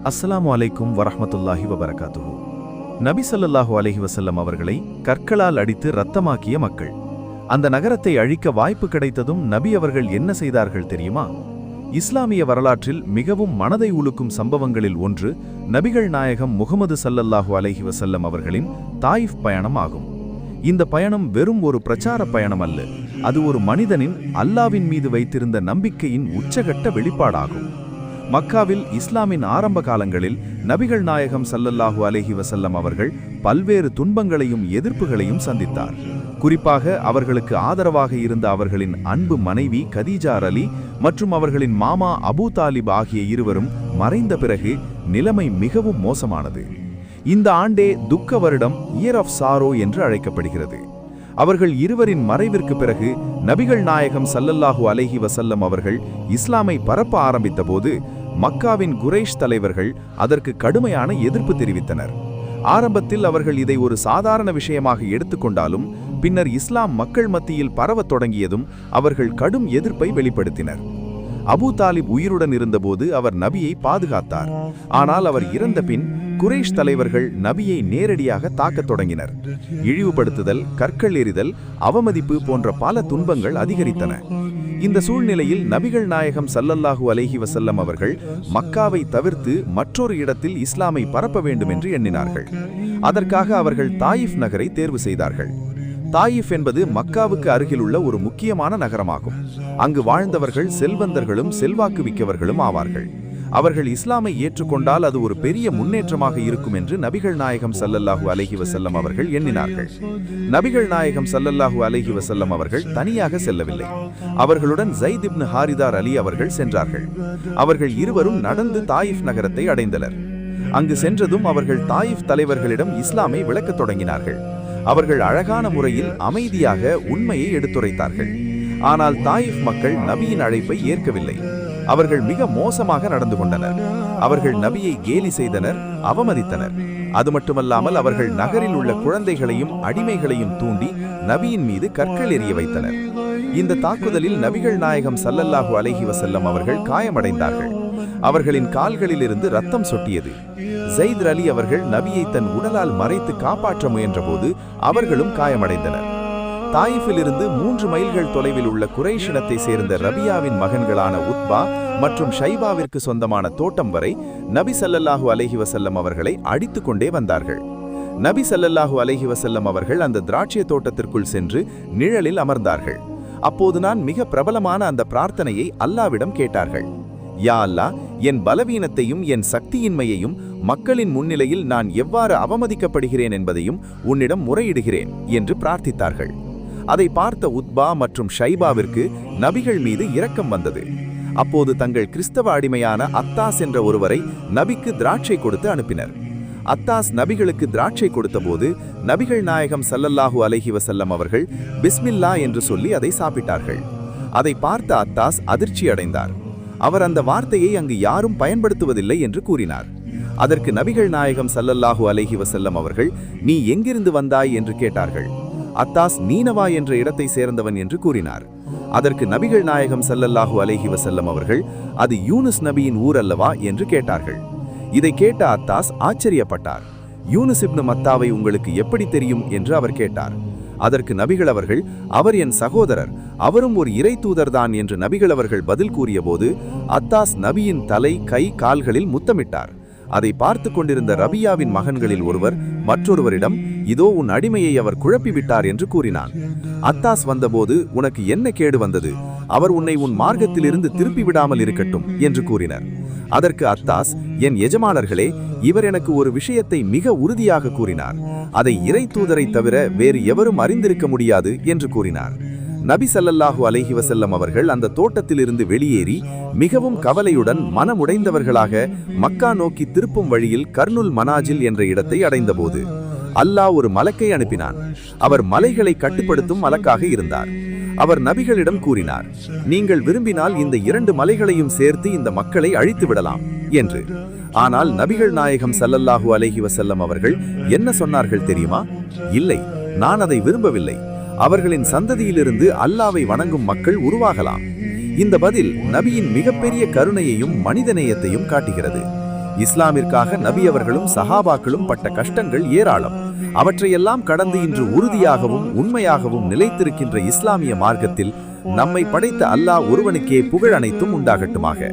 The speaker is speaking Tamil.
அஸ்ஸலாமு அலைக்கும் வரஹ்மத்துல்லாஹி வபரகாத்துஹு. நபி ஸல்லல்லாஹு அலைஹி வஸல்லம் அவர்களை கற்களால் அடித்து இரத்தமாக்கிய மக்கள். அந்த நகரத்தை அழிக்க வாய்ப்பு கிடைத்ததும் நபி அவர்கள் என்ன செய்தார்கள் தெரியுமா? இஸ்லாமிய வரலாற்றில் மிகவும் மனதை உலுக்கும் சம்பவங்களில் ஒன்று நபிகள் நாயகம் முஹம்மது ஸல்லல்லாஹு அலைஹி வஸல்லம் அவர்களின் தாயிஃப் பயணம் ஆகும். இந்த பயணம் வெறும் ஒரு பிரச்சார பயணம் அல்ல, அது ஒரு மனிதனின் அல்லாவின் மீது வைத்திருந்த நம்பிக்கையின் உச்சகட்ட வெளிப்பாடாகும். மக்காவில் இஸ்லாமின் ஆரம்ப காலங்களில் நபிகள் நாயகம் ஸல்லல்லாஹு அலைஹி வஸல்லம் அவர்கள் பல்வேறு துன்பங்களையும் எதிர்ப்புகளையும் சந்தித்தார். குறிப்பாக அவர்களுக்கு ஆதரவாக இருந்த அவர்களின் அன்பு மனைவி கதீஜா அலி மற்றும் அவர்களின் மாமா அபூ தாலிப் ஆகிய இருவரும் மறைந்த பிறகு நிலைமை மிகவும் மோசமானது. இந்த ஆண்டே துக்க வருடம் இயர் ஆஃப் சாரோ என்று அழைக்கப்படுகிறது. அவர்கள் இருவரின் மறைவிற்கு பிறகு நபிகள் நாயகம் ஸல்லல்லாஹு அலைஹி வஸல்லம் அவர்கள் இஸ்லாமை பரப்ப ஆரம்பித்த போது மக்காவின் குரைஷ் தலைவர்கள் அதற்கு கடுமையான எதிர்ப்பு தெரிவித்தனர். ஆரம்பத்தில் அவர்கள் இதை ஒரு சாதாரண விஷயமாக எடுத்துக்கொண்டாலும் பின்னர் இஸ்லாம் மக்கள் மத்தியில் பரவத் தொடங்கியதும் அவர்கள் கடும் எதிர்ப்பை வெளிப்படுத்தினர். அபூ தாலிப் உயிருடன் இருந்தபோது அவர் நபியை பாதுகாத்தார். ஆனால் அவர் இறந்த பின் குரைஷ் தலைவர்கள் நபியை நேரடியாக தாக்கத் தொடங்கினர். இழிவுபடுத்துதல், கற்கள் எறிதல், அவமதிப்பு போன்ற பல துன்பங்கள் அதிகரித்தன. இந்த சூழ்நிலையில் நபிகள் நாயகம் ஸல்லல்லாஹு அலைஹி வஸல்லம் அவர்கள் மக்காவை தவிர்த்து மற்றொரு இடத்தில் இஸ்லாமை பரப்ப வேண்டும் என்று எண்ணினார்கள். அதற்காக அவர்கள் தாயிஃப் நகரை தேர்வு செய்தார்கள். தாயிஃப் என்பது மக்காவுக்கு அருகிலுள்ள ஒரு முக்கியமான நகரமாகும். அங்கு வாழ்ந்தவர்கள் செல்வந்தர்களும் செல்வாக்கு மிக்கவர்களும் ஆவார்கள். அவர்கள் இஸ்லாமை ஏற்றுக்கொண்டால் அது ஒரு பெரிய முன்னேற்றமாக இருக்கும் என்று நபிகள் நாயகம் ஸல்லல்லாஹு அலைஹி வஸல்லம் அவர்கள் எண்ணினார்கள். நபிகள் நாயகம் ஸல்லல்லாஹு அலைஹி வஸல்லம் அவர்கள் தனியாக செல்லவில்லை. அவர்களுடன் ஸைத் இப்னு ஹாரிதா அலி அவர்கள் சென்றார்கள். அவர்கள் இருவரும் நடந்து தாயிஃப் நகரத்தை அடைந்தனர். அங்கு சென்றதும் அவர்கள் தாயிஃப் தலைவர்களிடம் இஸ்லாமை விளக்கத் தொடங்கினார்கள். அவர்கள் அழகான முறையில் அமைதியாக உண்மையை எடுத்துரைத்தார்கள். ஆனால் தாயிஃப் மக்கள் நபியின் அழைப்பை ஏற்கவில்லை. அவர்கள் மிக மோசமாக நடந்து கொண்டனர். அவர்கள் நபியை கேலி செய்தனர், அவமதித்தனர். அது மட்டுமல்லாமல் அவர்கள் நகரில் உள்ள குழந்தைகளையும் அடிமைகளையும் தூண்டி நபியின் மீது கற்கள் எறிய வைத்தனர். இந்த தாக்குதலில் நபிகள் நாயகம் ஸல்லல்லாஹு அலைஹி வஸல்லம் அவர்கள் காயமடைந்தார்கள். அவர்களின் கால்களிலிருந்து ரத்தம் சொட்டியது. ஸைத் அலி அவர்கள் நபியை தன் உடலால் மறைத்து காப்பாற்ற முயன்றபோது அவர்களும் காயமடைந்தனர். தாயிஃபிலிருந்து 3 மைல்கள் தொலைவில் உள்ள குரைஷ் இனத்தை சேர்ந்த ரபியாவின் மகன்களான உத்பா மற்றும் ஷைபாவிற்கு சொந்தமான தோட்டம் வரை நபி ஸல்லல்லாஹு அலைஹி வஸல்லம் அவர்களை அடித்துக் கொண்டே வந்தார்கள். நபி ஸல்லல்லாஹு அலைஹி வஸல்லம் அவர்கள் அந்த திராட்சை தோட்டத்திற்குள் சென்று நிழலில் அமர்ந்தார்கள். அப்போது நான் மிக பிரபலமான அந்த பிரார்த்தனையை அல்லாவிடம் கேட்டார்கள். யா அல்லாஹ், என் பலவீனத்தையும் என் சக்தியின்மையையும் மக்களின் முன்னிலையில் நான் எவ்வாறு அவமதிக்கப்படுகிறேன் என்பதையும் உன்னிடம் முறையிடுகிறேன் என்று பிரார்த்தித்தார்கள். அதை பார்த்த உத்பா மற்றும் ஷைபாவிற்கு நபிகள் மீது இரக்கம் வந்தது. அப்போது தங்கள் கிறிஸ்தவ அடிமையான அத்தாஸ் என்ற ஒருவரை நபிக்கு திராட்சை கொடுத்து அனுப்பினர். அத்தாஸ் நபிகளுக்கு திராட்சை கொடுத்தபோது நபிகள் நாயகம் ஸல்லல்லாஹு அலைஹி வஸல்லம் அவர்கள் பிஸ்மில்லா என்று சொல்லி அதை சாப்பிட்டார்கள். அதை பார்த்த அத்தாஸ் அதிர்ச்சி அடைந்தார். அவர் அந்த வார்த்தையை அங்கு யாரும் பயன்படுத்துவதில்லை என்று கூறினார். அதற்கு நபிகள் நாயகம் ஸல்லல்லாஹு அலைஹி வஸல்லம் அவர்கள் நீ எங்கிருந்து வந்தாய் என்று கேட்டார்கள். அத்தாஸ் நீனவா என்ற இடத்தை சேர்ந்தவன் என்று கூறினார். அதற்கு நபிகள் நாயகம் ஸல்லல்லாஹு அலைஹி வஸல்லம் அவர்கள் அது யூனுஸ் நபியின் ஊர் அல்லவா என்று கேட்டார்கள். இதை கேட்ட அத்தாஸ் ஆச்சரியப்பட்டார். யூனுஸ் இப்னு மத்தாவை உங்களுக்கு எப்படி தெரியும் என்று அவர் கேட்டார். அதற்கு நபிகள் அவர்கள் அவர் என் சகோதரர், அவரும் ஒரு இறை தூதர்தான் என்று நபிகள் அவர்கள் பதில் கூறிய போது அத்தாஸ் நபியின் தலை, கை, கால்களில் முத்தமிட்டார். அதை பார்த்து கொண்டிருந்த ரபியாவின் மகன்களில் ஒருவர் மற்றொருவரிடம் இதோ உன் அடிமையை அவர் குழப்பிவிட்டார் என்று கூறினான். அத்தாஸ் வந்தபோது உனக்கு என்ன கேடு வந்தது? அவர் உன்னை உன் மார்க்கத்திலிருந்து திருப்பி விடாமல் இருக்கட்டும் என்று கூறினர். அதற்கு அத்தாஸ் என் எஜமானர்களே, இவர் எனக்கு ஒரு விஷயத்தை மிக உறுதியாக கூறினார். அதை இறை தூதரை தவிர வேறு எவரும் அறிந்திருக்க முடியாது என்று கூறினார். நபி ஸல்லல்லாஹு அலைஹி வஸல்லம் அவர்கள் அந்த தோட்டத்திலிருந்து வெளியேறி மிகவும் கவலையுடன் மனமுடைந்தவர்களாக மக்கா நோக்கி திருப்பும் வழியில் கர்னுல் மனாஜில் என்ற இடத்தை அடைந்தபோது அல்லாஹ் ஒரு மலக்கை அனுப்பினான். அவர் மலைகளை கட்டுப்படுத்தும் மலக்காக இருந்தார். அவர் நபிகளிடம் கூறினார், நீங்கள் விரும்பினால் இந்த 2 மலைகளையும் சேர்த்து இந்த மக்களை அழித்து விடலாம் என்று. ஆனால் நபிகள் நாயகம் ஸல்லல்லாஹு அலைஹி வஸல்லம் அவர்கள் என்ன சொன்னார்கள் தெரியுமா? இல்லை, நான் அதை விரும்பவில்லை. அவர்களின் சந்ததியிலிருந்து அல்லாவை வணங்கும் மக்கள் உருவாகலாம். இந்த பதில் நபியின் மிகப்பெரிய கருணையையும் மனிதநேயத்தையும் காட்டுகிறது. இஸ்லாமிற்காக நபி அவர்களும் சஹாபாக்களும் பட்ட கஷ்டங்கள் ஏராளம். அவற்றையெல்லாம் கடந்து இன்று உறுதியாகவும் உண்மையாகவும் நிலைத்திருக்கின்ற இஸ்லாமிய மார்க்கத்தில் நம்மை படைத்த அல்லாஹ் ஒருவனுக்கே புகழ் அனைத்தும் உண்டாகட்டுமாக.